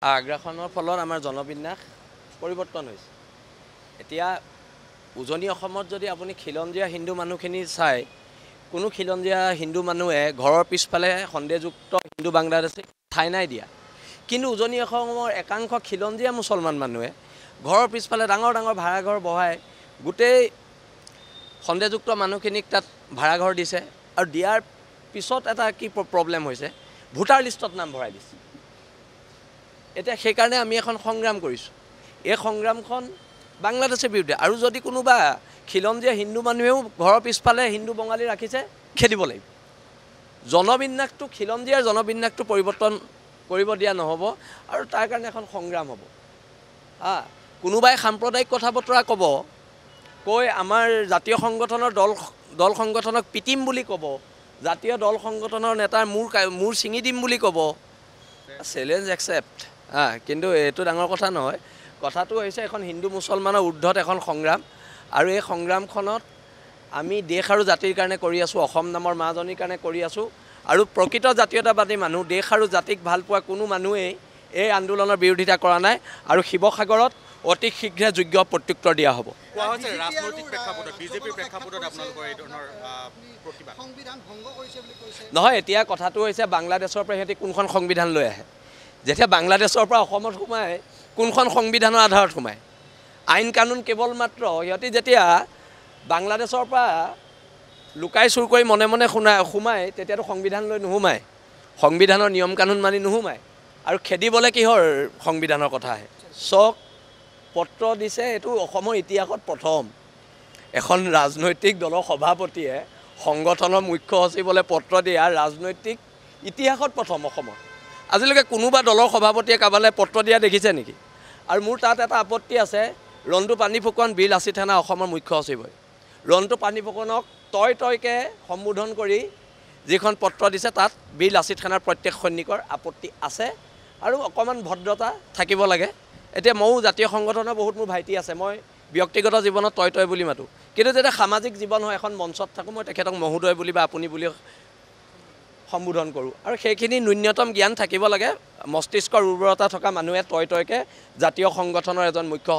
আগ্ৰাসনৰ ফলত আমাৰ জনবিন্যাস পৰিৱৰ্তন হৈছে। এতিয়া উজনি অসমত যদি আপুনি খিলঞ্জীয়া হিন্দু মানুহখিনি চাই, কোনো খিলঞ্জীয়া হিন্দু মানুহে ঘৰৰ পিছফালে সন্দেহযুক্ত হিন্দু বাংলাদেশী ঠাই নাই দিয়া। কিন্তু উজনি অসমৰ একাংশ খিলঞ্জীয়া মুছলমান মানুহে ঘৰৰ পিছফালে ডাঙৰ ডাঙৰ ভাড়াঘৰ বহাই গোটেই সন্দেহযুক্ত মানুহখিনিক তাত ভাড়াঘৰ দিছে। আৰু দিয়াৰ পিছত এটা কি প্ৰব্লেম হৈছে, ভোটাৰ লিষ্টত নাম ভৰাই দিছে। এতিয়া সেইকাৰণে আমি এখন সংগ্ৰাম কৰিছোঁ। এই সংগ্ৰামখন বাংলাদেশৰ বিৰুদ্ধে। আৰু যদি কোনোবা খিলঞ্জীয়া হিন্দু মানুহেও ঘৰৰ পিছফালে হিন্দু বঙালী ৰাখিছে, খেদিব লাগিব। জনবিন্যাসটো খিলঞ্জীয়াৰ জনবিন্যাসটো পৰিৱৰ্তন কৰিব দিয়া নহ'ব, আৰু তাৰ কাৰণে এখন সংগ্ৰাম হ'ব। কোনোবাই সাম্প্ৰদায়িক কথা বতৰা ক'ব, কৈ আমাৰ জাতীয় সংগঠনৰ দল সংগঠনক পিটিম বুলি ক'ব, জাতীয় দল সংগঠনৰ নেতাৰ মূৰ ছিঙি দিম বুলি ক'ব, চেলেঞ্জ একচেপ্ট। কিন্তু এইটো ডাঙৰ কথা নহয়। কথাটো হৈছে এখন হিন্দু মুছলমানৰ ঊৰ্ধত এখন সংগ্ৰাম, আৰু এই সংগ্ৰামখনত আমি দেশ আৰু জাতিৰ কাৰণে কৰি আছোঁ, অসম নামৰ মাজনীৰ কাৰণে কৰি আছোঁ। আৰু প্ৰকৃত জাতীয়তাবাদী মানুহ, দেশ আৰু জাতিক ভাল পোৱা কোনো মানুহেই এই আন্দোলনৰ বিৰোধিতা কৰা নাই। আৰু শিৱসাগৰত অতি শীঘ্ৰে যোগ্য প্ৰত্যুত্তৰ দিয়া হ'ব। নহয়, এতিয়া কথাটো হৈছে বাংলাদেশৰ পৰা সিহঁতি কোনখন সংবিধান লৈ আহে। যেতিয়া বাংলাদেশৰ পৰা অসমত সোমায়, কোনখন সংবিধানৰ আধাৰত সোমায়? আইন কানুন কেৱল মাত্ৰ সিহঁতি যেতিয়া বাংলাদেশৰ পৰা লুকাই চুৰ কৰি মনে মনে সোমায়, তেতিয়াতো সংবিধান লৈ নোসোমায়, সংবিধানৰ নিয়ম কানুন মানি নোসোমায়। আৰু খেদিবলৈ কিহৰ সংবিধানৰ কথা আহে? চক পত্ৰ দিছে, এইটো অসমৰ ইতিহাসত প্ৰথম। এখন ৰাজনৈতিক দলৰ সভাপতিয়ে সংগঠনৰ মুখ্য সচিবলৈ পত্ৰ দিয়া ৰাজনৈতিক ইতিহাসত প্ৰথম অসমৰ। আজিলৈকে কোনোবা দলৰ সভাপতিয়ে কাৰোবালৈ পত্ৰ দিয়া দেখিছে নেকি? আৰু মোৰ তাত এটা আপত্তি আছে, ৰন্টু পানীফুকন বীৰ লাচিত সেনা অসমৰ মুখ্য সচিব হয়। ৰন্টু পানীফুকনক তয়কৈ সম্বোধন কৰি যিখন পত্ৰ দিছে, তাত বীৰ লাচিত সেনাৰ প্ৰত্যেক সৈনিকৰ আপত্তি আছে, আৰু অকণমান ভদ্ৰতা থাকিব লাগে। এতিয়া ময়ো জাতীয় সংগঠনৰ বহুত মোৰ ভাইটি আছে, মই ব্যক্তিগত জীৱনত তয় বুলি মাতোঁ। কিন্তু যেতিয়া সামাজিক জীৱন হয়, এখন মঞ্চত থাকোঁ, মই তেখেতক মহোদয় বুলি বা আপুনি বুলি সম্বোধন কৰোঁ। আৰু সেইখিনি ন্যূনতম জ্ঞান থাকিব লাগে। মস্তিষ্কৰ উৰ্বৰতা থকা মানুহে তয়কৈ জাতীয় সংগঠনৰ এজন মুখ্য